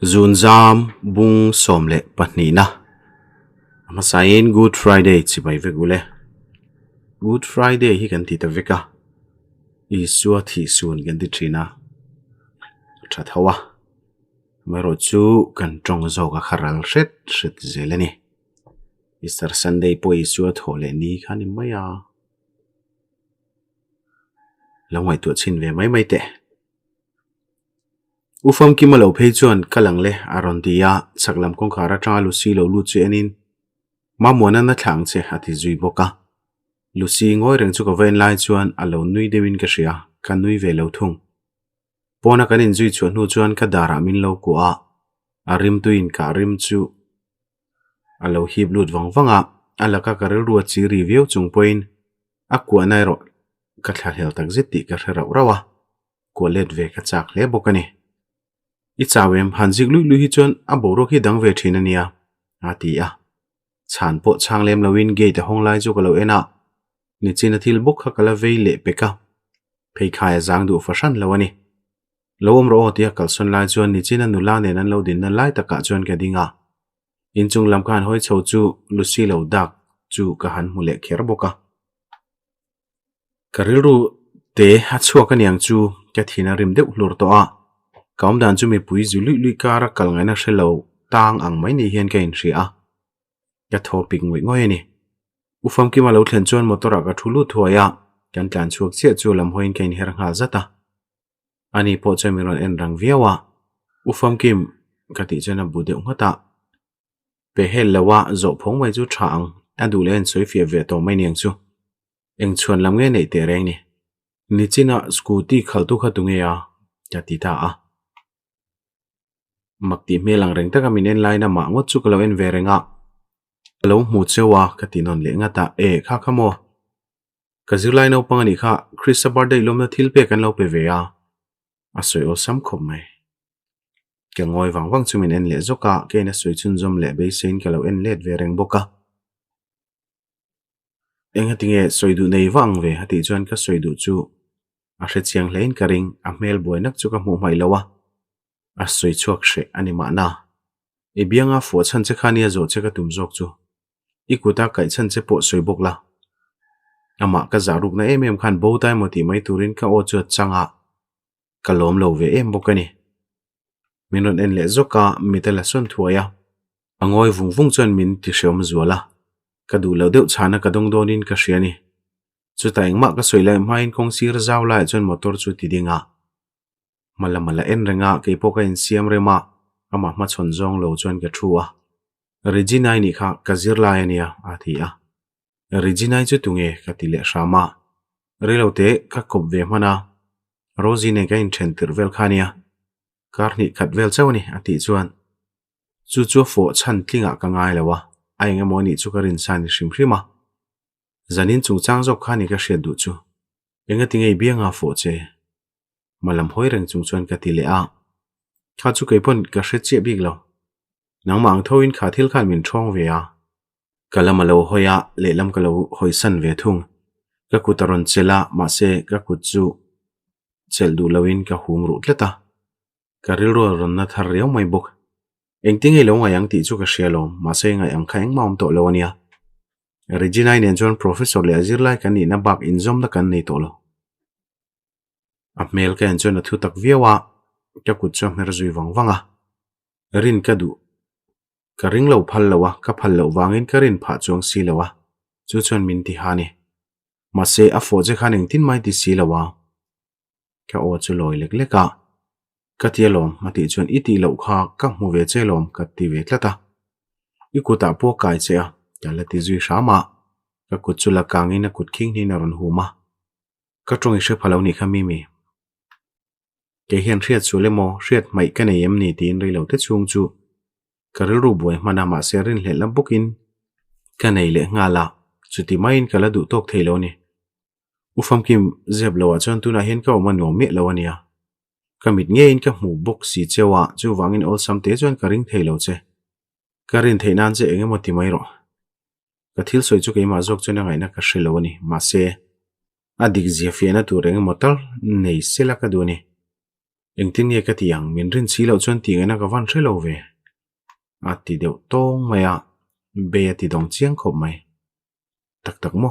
Zunzam bung somle pahnina masain Good Friday chibai vegule Good Friday hi kan ti ta veka Isua thi sun kan ti thina thathawa mero chu kan tong zo ka kharal shet zelani Easter Sunday po Isua thole ni khani maya lawai tu chin ve mai te Ufam ki malo phei chuan kalang le aron dia saklam kong khara tra Lucy lo lu chu enin ma mona na thlang che hati zui boka Lucy ngoi reng chu ka ven lai chuan alo nui dewin ka ria kan nui ve lo thung pona kanin zui chuan hu chuan ka dara min lo ku a arim tuin ka rim chu alo hib lut wangwanga alaka karel ruwa chi review chung point akwa nai ro ka thla hel tak zeti ka thera rawa ko let ve ka chak le bokani Ichawem hanzik lui hi chuan a boro ki dang ve thina nia ati a chan po changlem lawin gate hong lai chu kalo ena ni china thil bok kha kala ve le peka phei khai jang du fashan lawani lowom ro tia kalson lai chuan ni china nula ne nan lo din na lai taka chuan ka dinga inchung lam khan hoi chho chu Lucy lo dak chu ka han mule kher boka kariru te ha chhuwa ka niang chu ka thina rim deuh hlur to a kaum dan chu me pui zu lui kara kal ngai na shelo tang ang mai ni hian ka in ria ya topic ngoi ngoi ni ufam ki malo thlen chuan motora ka thulu thuaya kan tlan chuak che chu lam hoin kain her nga zata ani po chemiron en rang viawa ufam kim ka ti chana bude ngata pe hel lawa zo phong mai chu thang adu len soi fia ve to mai niang chu eng chuan lam nge nei te reng ni china scooty khaltu khatunge ya ya ti ta a Makti melang reng taka minen lai na ma ngot chu kalo en verenga alo mu chewa katinon le nga ta kha khamo kazilai no pangani kha Christopher day lomna thilpe kan lo pe veya asoi o sam khom mai ke ngoi wang chu minen le zoka ke na soi chun zom le be sein kalo en let vereng boka eng hatinge soidu nei wang ve hati chuan ka soidu chu a hre chiang hlein karing a mel boinak chu ka mu mai lawa asoi chuak she ani ma na bianga fo chan che khania zo che ka tum jok chu ikuta kai chan che po soi bokla ama ka zaruk na khan bo tai moti mai turin ka o chu changa kalom lo ve bokani minon en le zoka mitala son thuaya angoi vung chuan min ti hreom zuala ka du lo deuh chana ka dong donin ka hriani chu ta engma ka soilai main kong sir zaw lai chuan motor chu ti dinga mala en renga ke poka in siam rema ama ma chon jong lo chuan ka thua Regina ni kha kazir la ania athia Regina chu tunge ka tile shama relote ka kop ve mana Rosie ne ka in then tirvel khania karni khatvel chawni ati chuan chu fo chan tlinga ka ngai lawa ainga moni chu ka rin san shimhrima zanin chung chang jok khani ka hriat du chu enga tingai bianga fo che malam hoi reng chung chuan ka tile a kha chu kai pon ka hre che bik lo nang mang thoin kha thil khan min thong ve a kalamalo hoya lelam kalo hoi san ve thung ka kutaron chela ma se ka kutchu chel du lawin ka hum ru tleta karil ro ron na thar riau mai bok engting elo ngayang ti chu ka hrialom ma se ngai ang khaeng maum to lawania Regina nen jon professor le azir lai kan ni na bak inzom da kan nei to lo apmel ka en jon thu tak viawa ka kutchu mer zui wangwanga rin ka du ka ring lo phal lawa ka phal lo wangin ka rin pha chong si lawa chu chon min ti hani ma se a fo je khaning tin mai ti si lawa ka o chu loi lek leka ka tialom mati chon iti lo kha ka mu ve chelom ka ti ve tlata ikuta po kai che a yala ti zui shama ka kutchula kangina kutking ni naron huma ka tong ishe phalo ni khami mi ke hian hriat chulemo hriat mai ka nei em ni tin ri lo te chung chu kariru boi mana ma serin le lambukin ka nei le ngala chuti main kala du tok theilo ni ufam kim zeb lawa chon tu na hen ka ma no me lawania kamit nge in ka mu bok si chewa chu wangin ol samte chon karing theilo che karin theinan che enge moti mai ro ka thil soi chu ke ma jok chona ngai na ka hrilawani ma se adik zia fiana tu reng motal nei sela ka du ni eng tin nge ka tiang min rin si lo chuan ti ngena ka van thre lo ve a ti deuh tawng mai a be ti dong chiang khop mai tak tak mo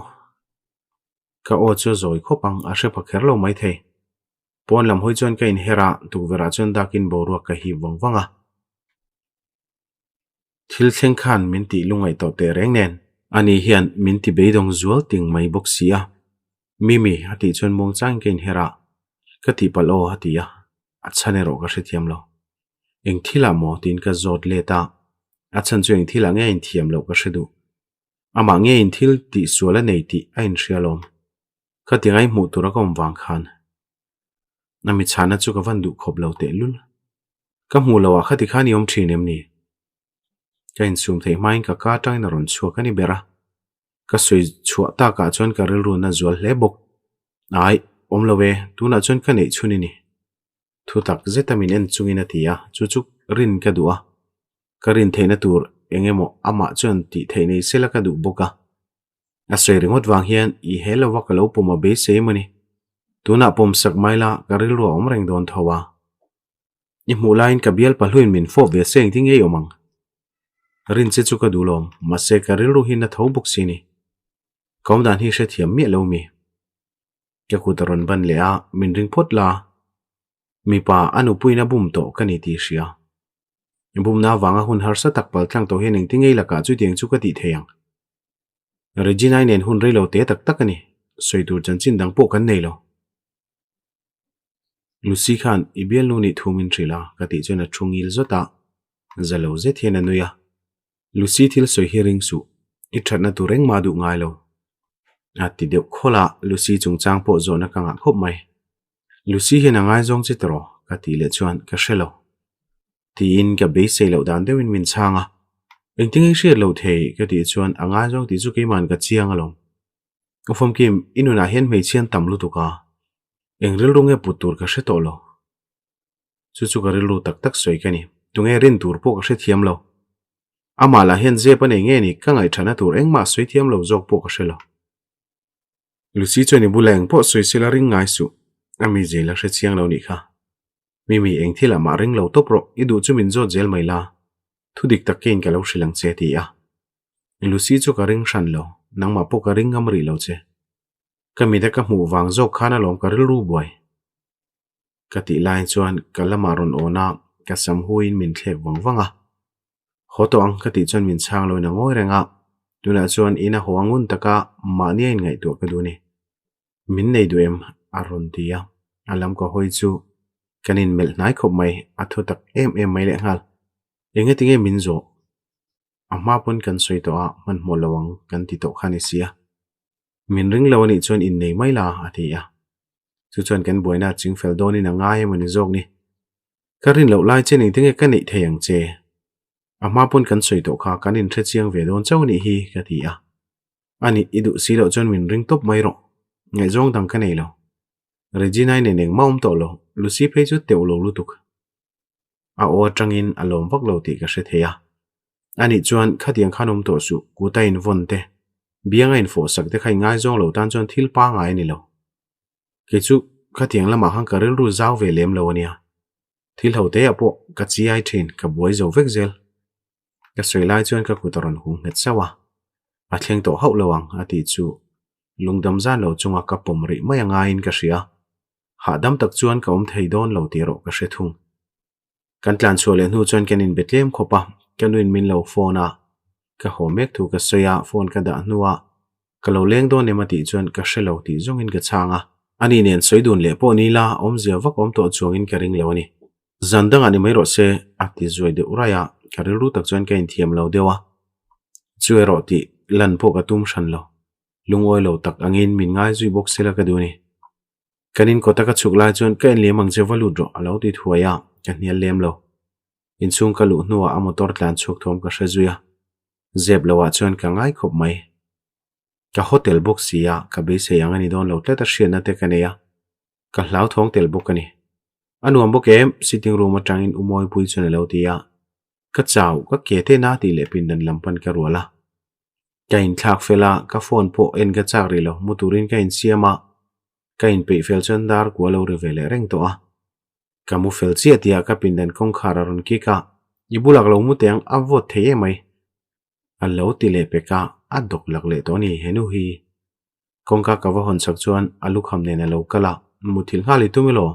ka o chu zoi khopang a hre phakher lo mai thei pon lam hoi chuan ka in hera tu vera chuan dakin boruak ka hi wangwanga thil thleng khan min ti lungai to te reng nen ani hian min ti beidong zual ting mai bok sia mimi hati chuan mong chang ke in hera ka ti palo hatia achane ro ka hrethiam lo eng thila mo tin ka zot le ta achan chu eng thila nge in thiam lo ka hredu ama nge in thil ti suala nei ti a in hrialom ka tingai mu tura kom wang khan nami chana chu ka vandu khop lo te lul ka mu lo a khati khani om thinem ni ka in sum thei main ka ka tang na ron chua ka ni bera ka soi chua ta ka chuan ka ril ru na zual hle bok ai om lo ve tu na chuan ka nei chuni ni thu tak zetamin en chungina tia chuchuk rin ka duwa ka rin theina tur engemo ama chuan ti theinei sela ka du boka a soi ringot wang hian I helo wa ka lo poma be seimani tuna pom sak maila ka ril ru om reng don thowa I mu lain ka bial palhuin min fo ve seng ting ei omang rin che chu ka dulom ma se ka ril ru hin na tho bok sini kom dan hi hre thiam mi lo mi ka kutaron ban le a min ring phot la mi pa anu puina bum to kani ti hria bum na wanga hun har sa tak pal tlang to hen eng tingei laka chu tiang chu ka ti theyang Regina nen hun rei lo te tak tak ani soitur chan chin dang po kan nei lo Lucy Khan ibial nu ni thumin thrila ka ti chona thungil zota zalo ze thian anuya Lucy thil soi hearing su I thatna tu reng ma du ngai lo ati deuh khola Lucy chungchang po zona kanga khop mai Lucy hin angai zong chitro ka ti le chuan ka hrelo ti in ka be sei lo dan deuhin min changa eng tingai hriat lo thei ka ti chuan angai zong ti chu ke man ka chiang alom ufam kim inuna hian mei chian tam lu tuka eng ril runge putur ka hre to lo chu ka ril ru tak tak soi ka ni tunge rin tur po ka hre thiam lo ama la hian je pa nei nge ni ka ngai thana tur eng ma soi thiam lo jok po ka hre lo Lucy choni buleng po soi sila ring ngai su ami je la hre chiang lo ni kha mimi eng thila ma ring lo to pro idu chu min zo jel mai la thudik takin ka lo hrilang che ti a Lucy chu ka ring hran lo nangma po ka ring amri lo che kami da ka mu wang zo khana lom ka ril ru boy ka ti lain chuan kalama ron ona ka sam huin min thlek wangwanga hoto ang ka ti chuan min chang lo na ngoi renga tuna chuan ina hoangun taka ma ni in ngai to ka du ni min nei du em aron tia alam ko hoi chu kanin mel nai khop mai atho tak em mai le ngal enge tinge min zo amma pon kan soi to a man mo lawang kan ti to khani sia min ring lawani chuan in nei mai la atia chu chuan kan boina chingfel doni na ngai mani jok ni karin lo lai chen ing tinge kan nei theyang che amma pon kan soi to kha kanin thre chiang ve don chawni hi ka ti a ani idu silo chuan min ring top mai ro ngai jong dang ka nei lo Regina ne neng maum to lo Lucy phei chu teu lo lutuk a o tangin alom vak lo ti ka hre theya ani chuan khatiang khanom to su kuta in vonte bianga in fo sakte khai ngai jong lo tan chuan thil pa ngai ni lo ke chu khatiang lama hang karil ru zaw ve lem lo ania thil hote apo ka chi ai thin ka boi zo vek zel ka soilai chuan ka kutaron hu nget sawa a thleng to hau lawang ati chu lungdam zan lo chunga ka pomri mai anga in ka hria ha dam tak chuan ka om thei don lo tiro ka hre thung kan tlan chole nu chuan kenin betlem khopa kanuin min lo phona ka homek thu ka soya phone ka da nuwa ka lo leng don emati chuan ka hre lo ti zongin ka changa ani nen soidun le po ni la om zia vak om to chuangin ka ring lewani zandang ani mai ro se ati zoi de uraya ka ril ru tak chuan ka in thiam lo dewa chuero ti lan po ka tum hran lo lungoi lo tak angin min ngai zui box sela ka duni kanin kota ka chukla chuan ka en lemang che valu dro alo ti thuaya ka hnial lem lo in chung ka lu hnuwa a motor tlan chuk thom ka hrezuya zeb lawa chuan ka ngai khop mai ka hotel box sia ka be se yang ani don lo tleta hrian ate kaneya ka hlau thong tel book ani anuam bokem sitting room atangin umoi pui chuna lo tia ka chaw ka kete na ti le pin dan lampan ka rola ka in thak fela ka phone po en ka chak ri lo muturin ka in siama ka in pe fel chan dar ko lo revele reng to a kamu fel chia tia ka pindan kong khararon ki ka ibulak lo mu teng avot theye mai allo tile peka adok lak le to ni henu hi kongka kawa hon sak chuan alu khamne na lo kala muthil hali tumilo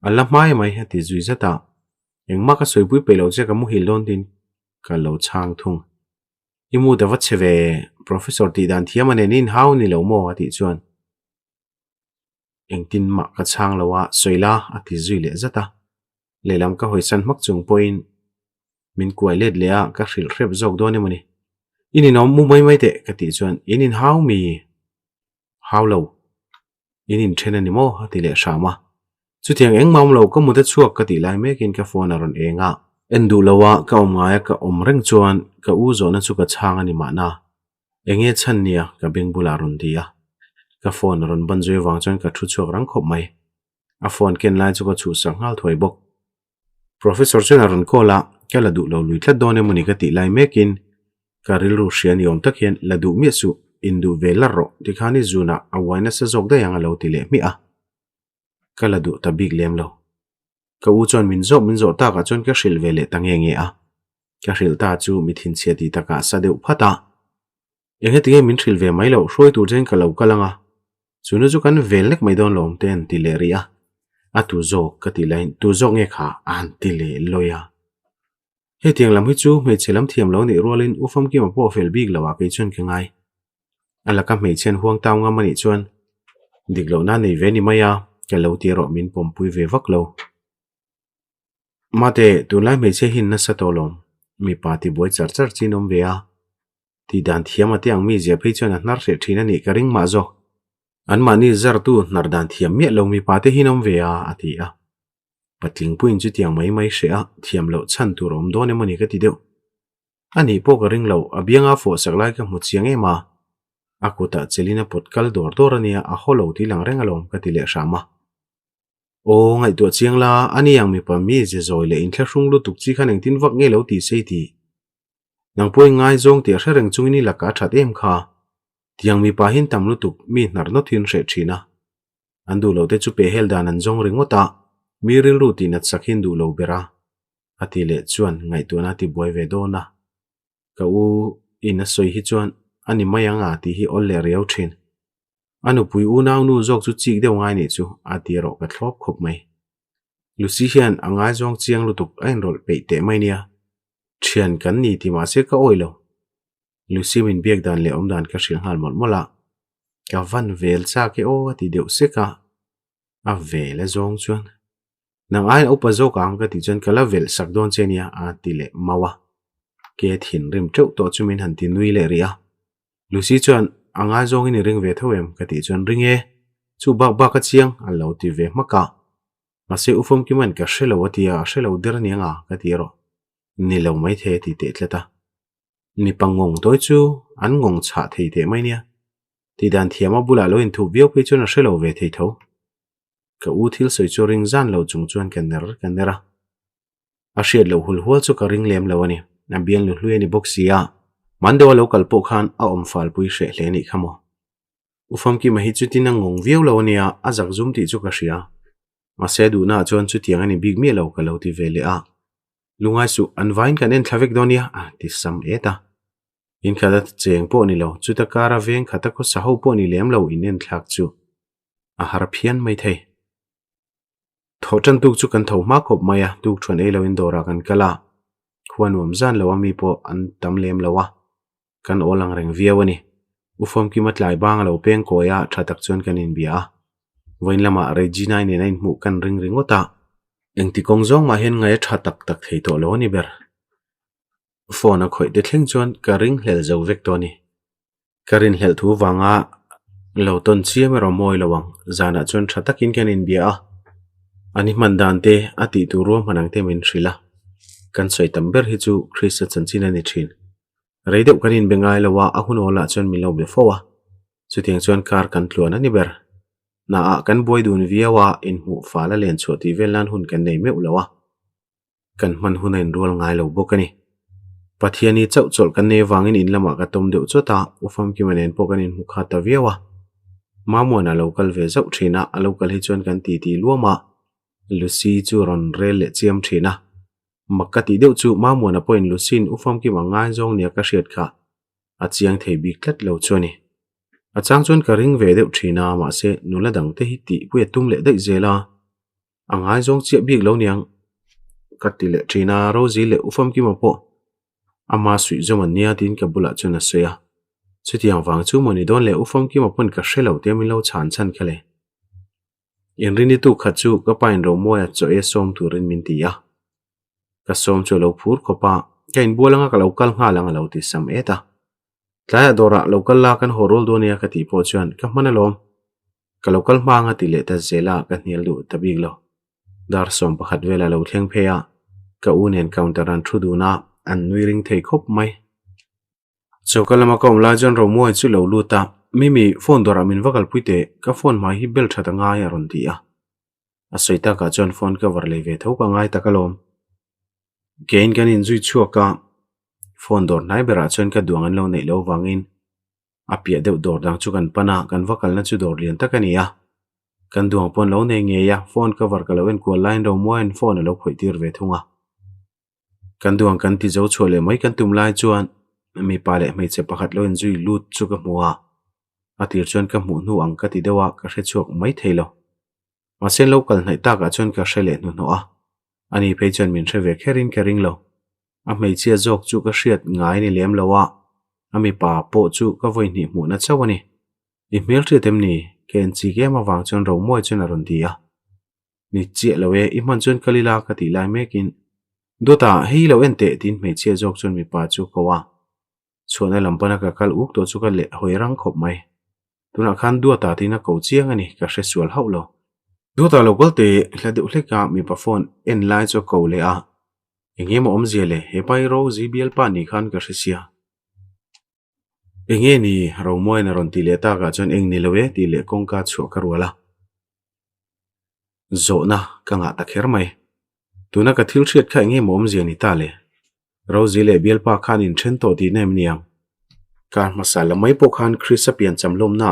alla mai mai hati zui zata engma ka soipui pelo che kamu hilon din ka lo chang thung imu da wat cheve professor ti dan thiamane nin hau ni lo mo ati chuan engtin ma ka chang lawa soila ati zui le zata lelam ka hoisan mak chung point min kuai let lea ka hril rep jok do ne mani inin om mu mai mai te ka ti chuan inin hau mi hau lo inin thena ni mo ati le shama chu tiang eng mam lo ka mu da chuak ka ti lai mekin ka phone aron enga endu lawa ka omnga ka omreng chuan ka u zo na chu ka chang ani ma na enge chan nia ka beng bula ron dia ka phone ron banjoi wang chuan ka thu chuak rang khop mai a phone ken lai chu ka chu sanghal thoi bok professor chen aron kola kala du lo lui thlat done mani ka ti lai mekin ka ril ru hrian yom takhian ladu mi su indu velarro dikhani zuna awaina sa jok da yang lo ti le mi a kala du ta big lem lo ka u chon min zo ta ka chon ka hril vele tange nge a ka hril ta chu mi thin chia ti taka sa deu phata enge tinge min hril ve mai lo hroi tu jen ka lo kalanga chunu chu kan vel nek mai don lom ten ti le ria a tu zo ka ti lain tu zo nge kha an ti le loya he tiang lam hi chu me chelam thiam lo ni rolin ufam ki ma po fel big lawa ke chon ke ngai ala ka me chen huang taw nga mani chuan diglo na nei ve ni maya ke lo ti ro min pom pui ve vak lo mate tu lai me che hin na sa to lom mi pa ti boi char char chinom ve a ti dan thiam atiang mi je phei chuan a nar se thina ni ka ring ma zo an mani zar tu nar dan thiam mi lo mi pa te hinom ve a ati a patling puin chu tiang mai mai she a thiam lo chan tu rom do ne mani ka ti deu ani po ka ring lo abianga fo saklai ka mu chiang e ma akuta chelina potkal dor dor ania a holo ti lang reng alom ka ti le shama o ngai to chiang la ani yang mi pa mi je zoi le in thla hrung lu tuk chi khan eng tin vak nge lo ti sei ti nang poi ngai zong ti hreng chungini la ka that em kha tiang mi pa hin tam lu tuk mi nar no thin hre thina andu lo te chu pe hel dan an zong ringota mi ril ru ti na sakhin du lo bera ati le chuan ngai tu na ti boi ve do na ka u in a soi hi chuan ani mayanga ti hi ol le riau thin anu pui u naw nu jok chu chik deu ngai ni chu ati ro ka thlop khop mai lucy hian anga jong chiang lu tuk ain rol pe te mai nia thian kan ni ti ma se ka oilo lucy min biak dan le om dan ka hring hal mol mola ka van vel cha ke o ati deu se ka a vele zong chuan nang ai upa zo kang ka ti chen kala vel sak don chenia ati le mawa ke thin rim treu to chumin han ti nui le ria lucy chuan anga zong in ring ve thowem ka ti chuan ringe chu ba ka chiang allo ti ve maka mase ufom ki man ka hrelo atia hrelo der nianga ka ti ro ni lo mai the ti te tlata ni pangong toi chu an ngong cha thei te mai nia ti dan thiama bula lo in thu biau pe chuna hrelo ve thei tho ka u thil soi chu ring zan lo chung chuan kan nera a hriat lo hul hual chu ka ring lem lo ani na bian lu hlui ani boxia mando local po khan a om fal pui hre hle ni khamo ufam ki mahi chu tin ngong viau lo ania azak zum ti chu ka hria ma se du na chon chu tiang ani big mi lo ka lo ti vele a lungai su anvain kan en thavek donia a ti sam eta in khadat cheng po ni lo chu ta kara veng khata ko saho po ni lem lo in en thlak chu a har phian mai thei thotan tuk chu kan tho ma khop maya tuk thon e lo in dora kan kala khwanum zan lo ami po an tam lem lawa kan olang reng viawani ufom ki matlai bang lo peng ko ya thatak chon kan in bia voin lama regina ni nain mu kan ring ringota engti kongjong ma hen ngai thatak tak thei to lo ni ber phone a khoi de thleng chon ka ring hlel zo vek to ni karin hel thu wanga lo ton chiam ro moi lowang zana chon thatakin kan in bia ani mandan te ati tu ro manang te min thrila kan soi tamber hi chu Christ chanchina ni thin reideu kanin bengai lawa ahun ola chon milo be fowa chutiang chon kar kan tluan ani ber na a kan boi dun viawa in hu fala len choti velan hun kan nei me ulawa kan man hunain rol ngai lo bokani pathiani chau chol kan ne wangin in lama ka tom deu chota ufam ki manen pokanin hu khata viawa mamona local ve zau thina a local hi chon kan ti luama Lucy chu ron rel le chiam thina makati deuh chu ma muan a point Lucin ufam ki mangai zong nia ka hriat kha a chiang thei bik tlat lo chuani a chang chuan ka ring ve deuh thina ma se nula dang te hi ti pui tum le dei zela angai zong chia bik lo niang ka ti le thina Rosie le ufam ki ma po ama sui zoman nia tin ka bula chuna soya chutiang wang chu moni don le ufam ki ma pon ka hrelo te mi lo chan chan khale in rini tu kha chu ka pain ro moya cho e som turin min ti ya ka som chu lo phur khopa kain bolanga ka lokal nga langa lo ti sam eta tlaya dora lokal la kan horol do nia ka ti po chuan ka manalom ka lokal manga ti le ta zela ka hnial du tabig lo dar som pakhat vela lo thleng pheya ka un encounter an thu du na an nuiring thei khop mai chokalama kom la jon ro moi chu lo luta mimi phone dora min vakal puite ka phone mai hi bel thata nga ya ron ti a asoita ka jon phone ka war le ve tho ka ngai takalom gain kan in zui chuaka phone dor nai bera chon ka duangan lo nei lo wangin apia deuh dor dang chu kan pana kan vakal na chu dor lian takania kan duang pon lo nei nge ya phone ka war ka lo en ko line ro moin phone lo khoi tir ve thunga kan duang kan ti zo chole mai kan tum lai chuan mi pale mai che pakhat lo en zui lut chu ka muwa atir chuan ka mu nu ang ka ti dewa ka hre chuak mai theilo ma sen local nai ta ka chuan ka hrele nu no a ani pe chuan min hre ve kherin kering lo a mei chia jok chu ka hriat ngai ni lem lowa ami pa po chu ka voi ni mu na chawani I mel thri tem ni ken chi ke ma wang chuan ro moi chuan a ron ti a ni che lowe I man chuan kalila ka ti lai mekin dota hei lo ente tin mei chia jok chuan mi pa chu kowa chona lampana ka kal uk to chu ka le hoirang khop mai tuna khan duata tina ko chiang ani ka hre sual haulo duata lokal te hlade uleka mi pa phone en lai cho ko le a enge mo om zele he pai ro zbl pa ni khan ka hresia enge ni ro moi na ron ti le ta ka chon eng ni lowe ti le kong ka chu ka ruala zo na ka nga ta kher mai tuna ka thil thiat kha enge mo om ziani ta le ro zile bl pa khan in then to ti nem niang kan masala mai po khan Chrisapian chamlom na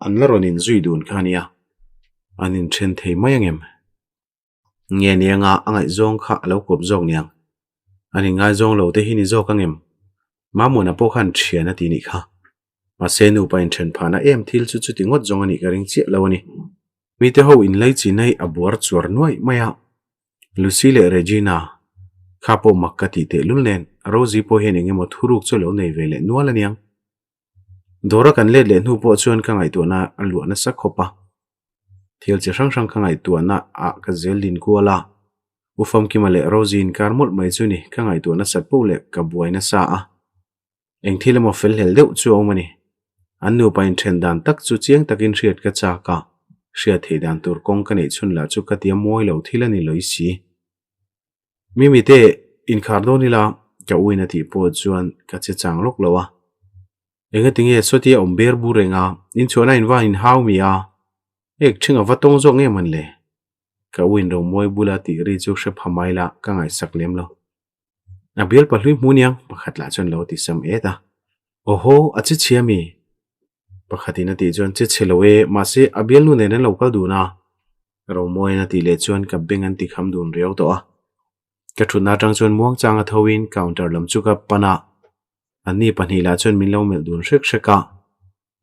anla ronin zui dun khania anin then thei mai angem nge nianga angai zong kha lo kop zong niang ani ngai zong lo te hini zo kangem mamuna po khan thiana ti ni kha ma senu pain then phana em thil chu chu tingot zong ani ka ring che lo ani mi te ho in lai chi nei abuar chuar noi maya Lucy le Regina khapo makkati te lulnen Rosie po hen engemaw thuruk chu lo nei vele nual aniang dora kan le nu po chuan ka ngai tu na alu na sakhopa thil che sang sang ka ngai tu na a ka zelin kuala ufam ki male Rosie karmul mai chu ni ka ngai tu na sat po le ka buaina sa a eng thilemo fel hel deuh chu omani annu pain then dan tak chu chiang takin hriat ka cha ka hriat thei dan tur kong ka nei chun la chu ka tia moi lo thilani loi si mimi te in khardoni la ka uina ti po chuan ka che chang lok lowa enga tinge sotia omber burenga in chona in wa in how mi a ek thinga watong zo nge man le ka win ro moi bula ti ri chu hre phamaila ka ngai saklem lo na bial pahlui muniang pakhat la chon lo ti sam eta oho achi chiami pakhatina ti chon che chelowe ma se abial nu ne na local du na ro moi na ti le chon ka bengan ti kham dun reu to a ka thuna tang chon muang changa thowin counter lam chu ka pana ani panhila chon min lo mel dun hrek hreka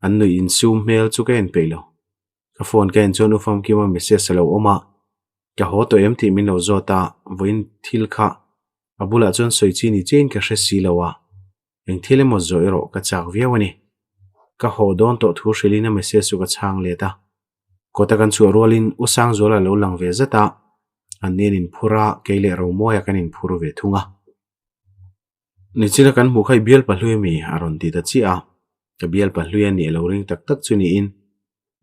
annu in zoom mail chu ka en peilo ka phone ka en chon ufam ki ma message lo oma ka ho to em ti min lo zota voin thil kha abula chon soichi ni chain ka hre si lowa eng thilemo zoiro ka chak viawani ka ho don to thu hrilina message chu ka chang leta kota kan chu rolin usang zola lo lang ve zata anin in phura keile ro moya kan in phuru ve thunga nichina kan mu khai bial pahlui mi aron ti ta chi a ka bial pahlui ani lo ring tak tak chuni in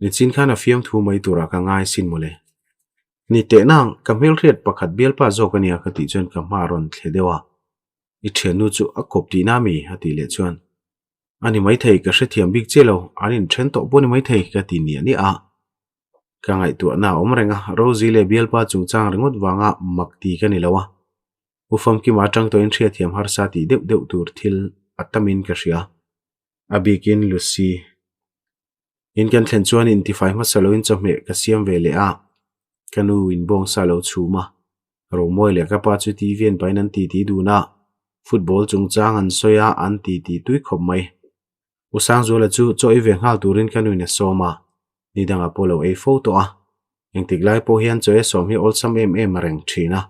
nichin khana fiam thu mai tura ka ngai sin mole ni te nang kamel riat pakhat bial pa zo kania ka ti chon ka ma ron thledewa I thenu chu akop ti na mi hati le chuan ani mai thei ka hre thiam bik chelo anin then to boni mai thei ka ti ni ani a ka ngai tu na omrenga Rosie le bial pa chungchang ringot wanga makti ka ni lawa ufam ki ma tang to in thria thiam har sa ti deuh deuh tur thil atamin ka hria abikin Lucy in kan thlen chuan in ti fai ma saloin chome ka siam vele a kanu in bong sa lo chuma ro moi le ka pa chu TV en painan ti du na football chung chang an soya an ti tui khop mai usang zo la chu choi ve ngal turin kanu ne soma ni danga polo a photo a eng tiklai po hian choi som hi ol sam em reng thina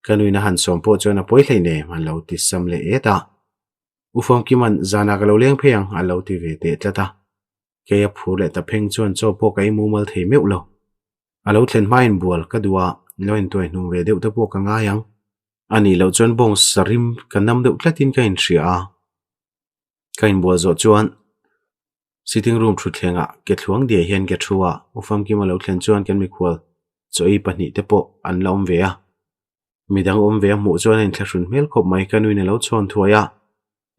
kanu na han som po chona poi hlei ne man lo ti sam le eta ufom ki man zana ka lo leng pheyang a lo ti ve te tlata ke ya phu le ta pheng chon cho po kai mu mal thei meu lo a lo thlen main bual ka duwa loin toi nu ve deuh te po ka nga yang ani lo chon bong sarim kanam deuh tlatin ka in thria kain bual zo chuan sitting room thu thlenga ke thluang dia hian ke thuwa ufam ki ma lo thlen chuan kan mi khwal choi pahni te po an lom ve a midang om ve mu chuan in thlarun mel khop mai kanui ne lo chon thuaya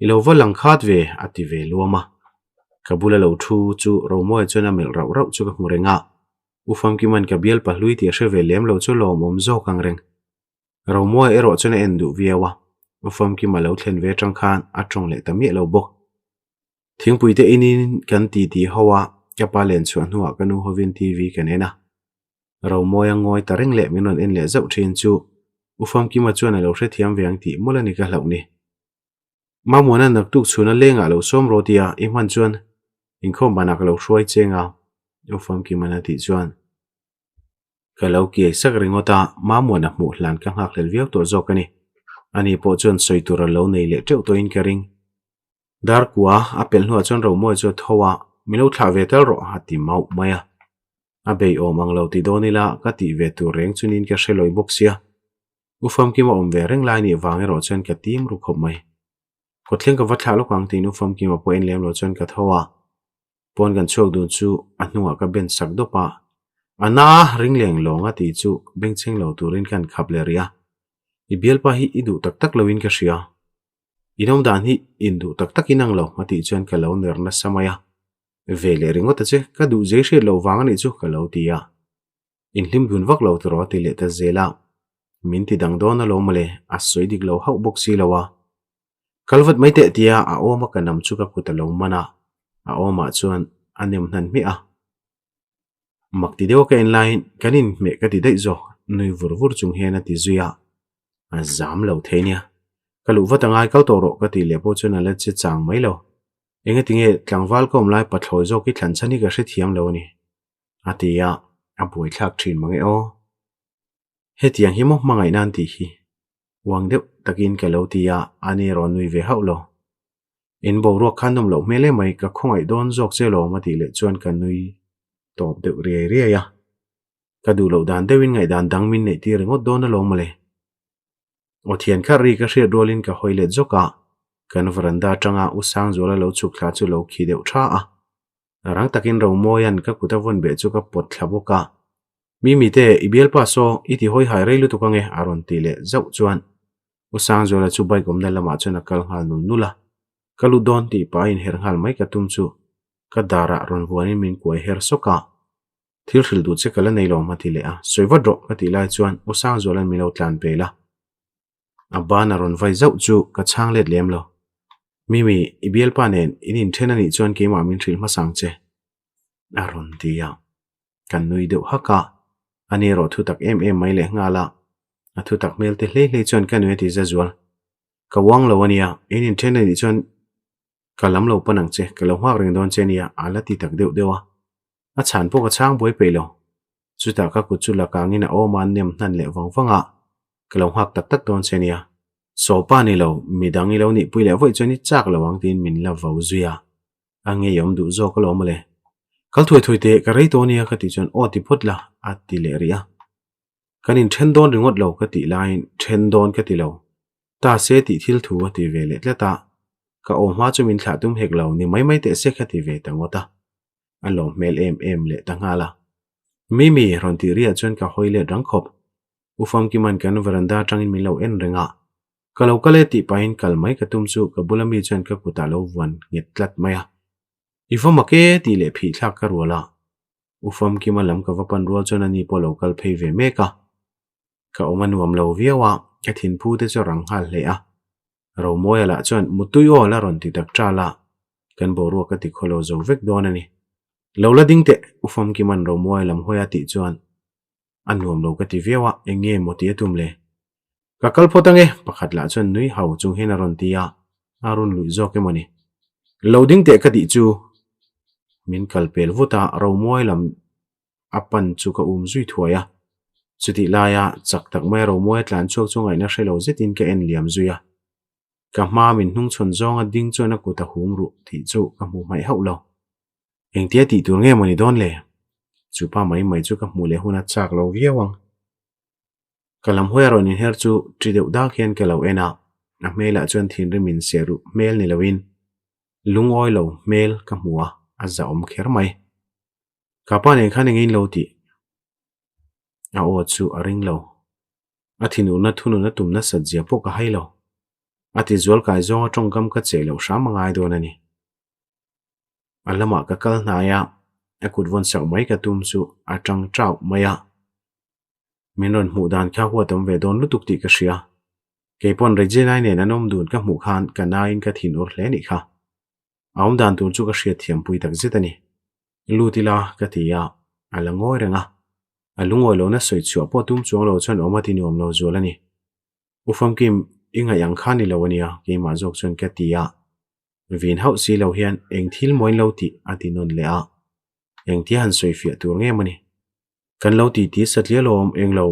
ilo valang khat ve ati ve luama kabula lo thu chu romoi chona mel rau chu ka murenga ufam ki man ka bial pahlui ti hre ve lem lo chu lom om zo kang reng romoi ero chona endu viawa ufam ki ma lo thlen ve tang khan atong le tami lo bok thingpui te inin kan ti hawa ka pa len chuan huwa kanu hovin TV kanena romoi angoi tareng le minon en le zau thin chu ufam ki ma chuan lo hre thiam veang ti mulani ka hlauni ma mona nak tuk chuna lenga lo som rotia I man chuan in khom banak lo hruai chenga ufam ki mana ti chuan kalau ki sak ringota ma mona mu hlan ka ngak lel viau to zokani ani po chuan soitura lo nei le teu to in karing dar kwa apel hnuah chuan ro moi chu thowa milo thla ve tel ro hati mau maya abei om ang lo ti donila ka ti ve tu reng chunin ka sheloi boxia ufam ki ma om ve reng lai ni wange ro chuan ka tim ru khop mai ko thleng ka wathla lo kang tin ufam ki ma po en lem lo chuan ka thowa pon kan chok dun chu ahnunga ka ben sak do pa ana ringleng longa ti chu bengcheng lo turin kan khapleria ibial pa hi idu tak lovin ka shia inom dan hi indu tak inang lo mati chuan ka lo nerna samaya vele ringot che ka du je she lo wang ni chu ka lo tia in hlim gun vak lo tro ti le ta zela min ti dang don lo male a soi dik lo hau boxi lawa kalvat mai te tia a oma ka nam chu ka kuta lo mana a oma chuan anem nan mi a makti deu ka in line kanin me ka ti dei zo nui vur chung hena ti zuya a zam lo thenia kalu watangai kal toro ka ti lepo chuna le chi chang mai lo enga tinge tlangwal kom lai pathloi zo ki thlan chani ka hre thiam lo ni atia a boi thak thin mangi o hetiang hi mo mangai nan ti hi wang deuh takin ka lo tia ani ro nui ve hau lo in bo ro khandom lo mele mai ka khongai don jok che lo ma ti le chuan ka nui top deuh re ya ka du lo dan deuin ngai dan dang min nei ti ringot don lo male o thian kha ri ka hriat rolin ka hoile joka kan veranda tanga usang zola lo chukla chu lo khi deuh tha a rang takin ro moyan ka kuta von be chu ka pot thlaboka mi te ibial pa so iti hoi hai reilu to kange aron ti le zau chuan usang zola chu bai gomna lama chuna kal hal nula kalu don ti pa in her hal mai ka tum chu ka dara ron vuani min koi her soka thil thil du che kala nei lo ma ti le a soiwa dro ka ti lai chuan usang zolan milo tlan pela abana ron vai zau chu ka chang let lem lo mi ibial pa nen inin thenani chuan ke ma min thil ma sang che aron dia kan nui deuh haka ani ro thu tak em mai le ngala a thu tak mel te hle chuan kan we ti zazual ka wang lo ania inin thenani chuan kalam lo panang che kalo hak ring don che nia ala ti tak deuh dewa a chan po ka chang boi pe lo chu ta ka ku chu la kangina o man nem nan le wangwanga kalo hak tak don che nia so pa ni lo midang I lo ni pui le voi choni chak lawang tin min la vau zuya ange yom du zo ka lo male kal thoi te ka rei to nia ka ti chon o ti photla at ti le ria kanin then don ringot lo ka ti line then don ka ti lo ta se ti thil thu ti ve le tlata ka o ma chu min thla tum hek lo ni mai te se kha ti ve tangota alo mel em le tangala mi ron ti ria chon ka hoile rang khop ufam ki man kan veranda tangin mi lo en renga kalau kale ti pain kalmai ka tum chu ka bulami chan ka kuta lo wan nget tlat maya ifam ke ti le phi thak ka rola ufam ki malam ka wapan ro chon ani po local phei ve meka ka omanuam lo viawa ka thin phu te chorang hal le a ro moyala chon mutui o la ron ti tak trala kan bo ro ka ti kholo zo vek don ani lola ding te ufam ki man ro moy lam hoya ti chuan an nuam lo ka ti viawa enge moti atum le ka kalphotange pakhat la chon nui hau chung hen aron tia arun lui zo ke mani loading te ka di chu min kalpel vuta ro moi lam apan chu ka zui thuaya chuti laya chak tak mai ro moi tlan chuak chungai na hrelo zetin ka en liam zuya ka ma min hnung chon zonga ding chona kuta hum ru thi chu ka mu mai hau lo eng tia ti tur nge mani don le chu pa mai chu ka mu le huna chak lo viawang kalam hoya ron in her chu trideu da khian ke lo ena a mela chon thin rimin seru mel ni lowin lungoi lo mel ka muwa a za om kher mai ka pa ne khan ngin lo ti a o chu a ring lo a thinu na thunu na tum na sajia po ka hai lo a ti zual kai zonga tongkam ka che lo sha mangai do na ni alama ka kal na ya a kut von sak mai ka tum chu a tang trau maya minon mu dan kha huwa tom ve don lutuk ti ka ria ke pon rejinai ne nanom dun ka mu khan ka nain ka thin or hle ni kha aum dan tur chu ka ria thiam pui tak zitani lutila ka tia alangoi renga alungoi lo na soi chu po tum chuang lo chon omati ni om lo zolani ufam kim inga yang khani lo ania ke ma jok chon ka tia vin hau si lo hian eng thil moin lo ti atinon le a eng ti han soi fia tur nge mani kan lo ti satlia lom eng lo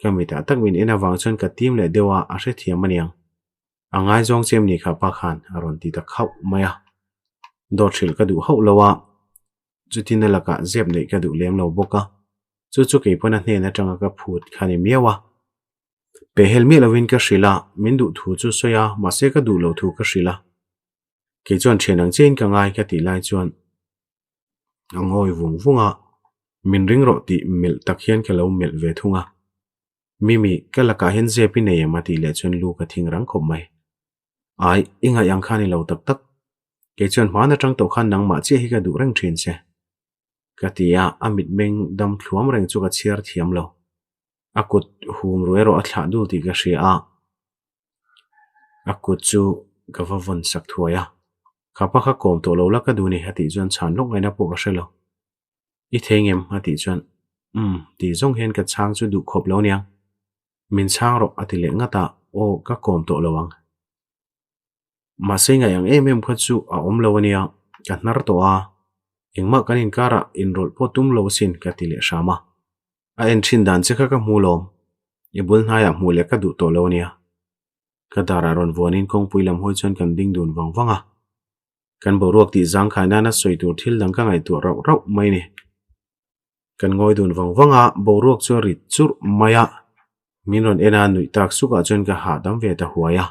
kamita tak min ena wang chon ka tim le dewa a hre thiam maniang angai jong chem ni kha pa khan aron ti ta khau maya do thil ka du hau lowa chutin la ka zep nei ka du lem lo boka chu ke pona hne na tanga ka phut khani miawa pe helmi lovin ka shrila min du thu chu soya ma se ka du lo thu ka shrila ke chon thenang chen ka ngai ka ti lai chon angoi vunga min ring ro ti mil tak hian ke lo mel ve thunga mimi kala ka hen je pi nei ma ti le chon lu ka thing rang khom mai ai inga yang khani lo tak ke chon ma na tang to khan nang ma che hi ka du rang thin se ka tia amit meng dam thluam reng chu ka chiar thiam lo akut hum ruero a thla dul ti ka ria akut chu ka va von sak thuaya khapa kha kom to lo la ka du ni hati chon chan lok ngai na po ka shelo I thengem hati chon ti zong hen ka chang chu du khop lo niang min chang ro ati le ngata o ka kom to lowang ma se nga yang em kha chu a om lo ania ka nar to a engma kanin kara inrol potum lo sin ka ti le shama a en thin dan che kha ka mulom I bul na ya mu le ka du to lo nia ka dara ron vonin kong puilam hoi chon kan ding dun wanga kan bo ruak ti zang khana na soi tur thil dang ka ngai tu rau mai ni kan ngoi dun wanga bo ruak chu ri chur maya minon ena nui tak suka chon ka ha dam ve ta huaya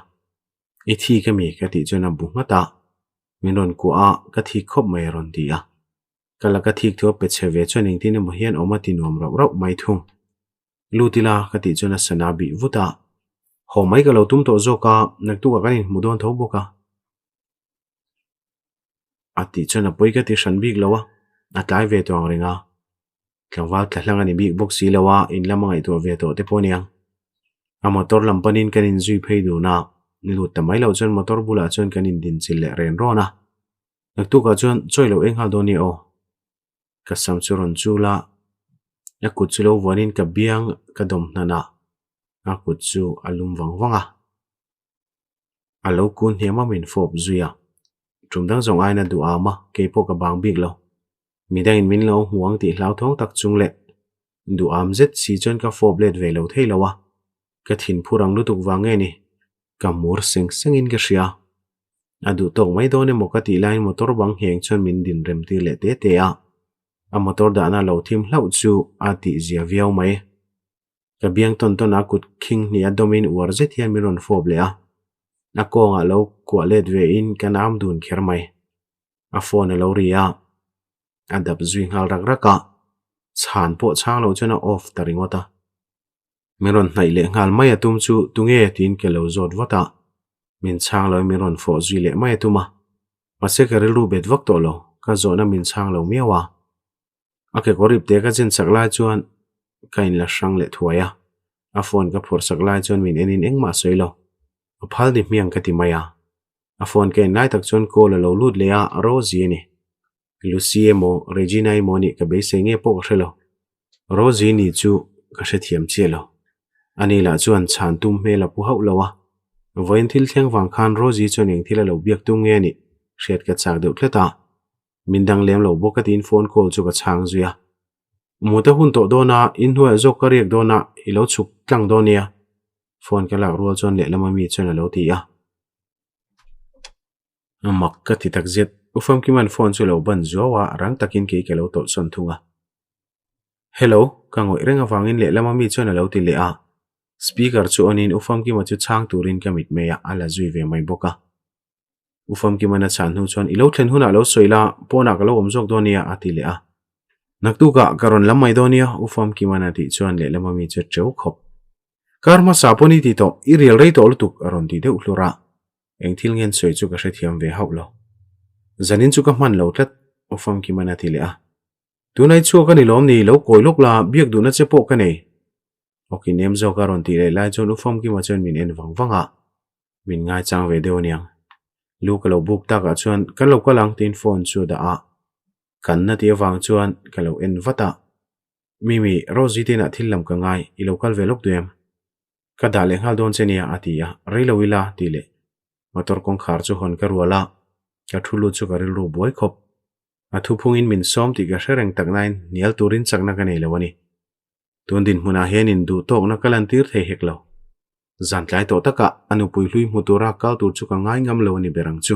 I thi ka mi ka ti chon bu ngata minon ku a ka thi khop mai ron ti a kala ka thik tho pe cheve chon ing tin mo hian omati nom rau mai thung lutila ka ti chon sana bi vuta ho mai ka lo tum to zo ka nak tu ka kanin mudon tho boka ati chon a poi ka ti shan big lawa atlai ve to ringa tlangwa thlang ani big box si lawa in lamangai to ve to te poniang a motor lampanin kanin zui phei du na nilu tamai lo chon motor bula chon kanin din chil le ren ro na nak tu ka chon choi lo eng hal do ni o ka sam churon chula ya kut chulo wanin ka biang ka dom nana a kut chu alum wanga alo kun hema min fop zuya trumdang zong ai na du ama ke po ka bang big lo midang in min lo huang ti hlau thong tak chung le du am zet si chon ka fop let ve lo thei lawa ka thin phurang lutuk wange ni ka mur seng in ka ria adu tok mai do ne moka ti line motor bang heng chon min din rem ti le te a motor da na lo thim hlau chu ati zia viau mai ka biang ton akut king ni adomin war zet hian miron fob le a na ko nga lo kwa let ve in kanam dun kher mai a phone lo ria adap zui ngal raka chan po chang lo chona off taringota miron nai le ngal mai atum chu tunge tin ke lo zot wata min chang lo miron fo zui le mai tuma mase ka relu bet vak to lo ka zona min chang lo miawa ake korip te ka chen sakla chuan kain la sang le thuaya a phone ka phor sakla chuan min enin engma soilo a phal ni miang ka ti maya a phone ke nai tak chuan ko lo lut le a rozi ni Luciemo Regina Moni ka be senge po khelo Rosie ni chu ka hre thiam che lo ani la chuan chan tum me la pu hau lowa voin thil thleng wang khan Rosie chuan eng thila lo biak tu nge ni hriat ka chak deuh thleta mindang lem lo boka tin phone call chu ka chang zuya muta hun to dona in huwa zok ka riak dona ilo chuk tlang donia phone ka lak rual chuan le lama mi chuan lo ti a mak ka ti tak zet ufam ki man phone chu lo ban zuwa rang takin ke ke lo tol son thunga hello kangoi renga wangin le lama mi chuan lo ti le a speaker chu onin ufam ki ma chu chang turin kamit meya ala zui ve mai boka ufam ki mana chan hu chuan ilo thlen huna lo soila pona ka lo omjok donia ati le a naktu ka karon lamai donia ufam ki mana ti chuan le lama mi chu treu khop karma saponi ti to I real rei to lutuk aron ti deuh hlura eng thil ngen soi chu ka hre thiam ve haulo zanin chu ka man lo tlat ufam ki mana ti le a tunai chu ka ni lom ni lo koilok la biak du na chepo ka nei oki nem zo ka ron ti le lai chon ufam ki ma chuan min en wangwanga min ngai chang ve deu niang lu ka lo buk ta ka chuan ka lo ka lang tin phone chu da a kan na ti awang chuan ka lo en vata mimi Rosie tina thil lam ka ngai I lo kal velok tuem ka da le hal don chenia atia reilo wila ti le motor kong khar chu hon ka ruala ka thulu chu ka ril ru boi khop athu phungin min som ti ka hrengreng tak nain nial turin chakna ka nei lawani tundin hmuna henin du tok na kalantir thei heklo zantlai to taka anu pui hlui mutura kal tur chu ka ngai ngam lawani berang chu